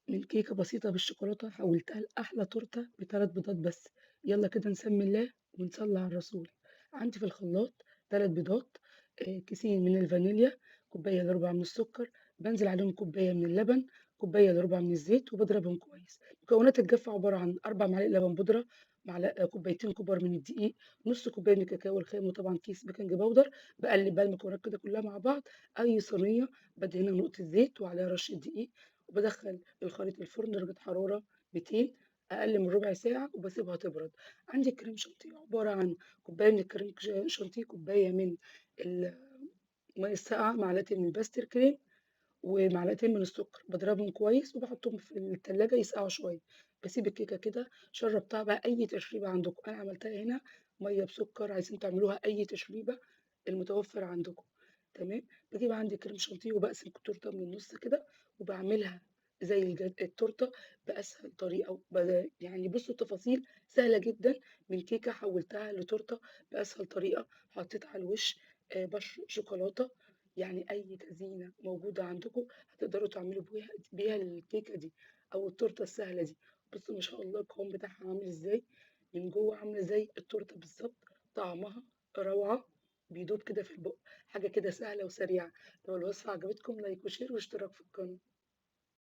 من كيكة بسيطة بالشوكولاتة حولتها لأحلى تورتة ب3 بيضات بس. يلا كده نسمي الله ونصلي على الرسول. عندي في الخلاط 3 بيضات، كيسين من الفانيليا، كوباية إلا ربع من السكر، بنزل عليهم كوباية من اللبن، كوباية إلا ربع من الزيت وبضربهم كويس. مكونات الجافة عبارة عن 4 معالق لبن بودرة، كوبايتين كبار من الدقيق، نص كوباية من الكاكاو الخام، وطبعا كيس بيكنج باودر. بقلب بقى المكونات كده كلها مع بعض. أي صينية بدهنها نقطة زيت وعليها رشة دقيق، وبدخل الخليط الفرن درجة حرارة 200، أقل من ربع ساعة، وباسيبها تبرد. عندي كريم شانتيه عبارة عن كوباية من الكريم شانتيه، كوباية من المَيّة الساقعة، معلقتين من الباستر كريم، ومعلقتين من السكر، باضربهم كويس وباحطهم في التلاجة يسقعوا شوية. باسيب الكيكة كده. شرّبتها بقى أي تشريبة عندكم، أنا عملتها هنا مَيّة بسكر، عايزين تعملوها أي تشريبة المتوفر عندكم، تمام. باجيب عندي كريم شانتيه وباقسم التورتة من النُص كده، وباعملها زي التورتة بأسهل طريقة، يعني بُصّوا التفاصيل سهلة جدًا. من كيكة حوّلتها لتورتة بأسهل طريقة. حطيت على الوش بَشر شوكولاتة. يعني أي تزيينة موجودة عندكم هتقدروا تعملوا بيها الكيكة دي أو التورتة السهلة دي. بُصّوا ما شاء الله القوام بتاعها عامل إزاي، من جوّه عاملة زي التورتة بالضبط. طعمها روعة، بيدوب كده في البُق. حاجة كده سهلة وسريعة. لو الوصفة عجبتكم لايك وشير واشتراك في القناة.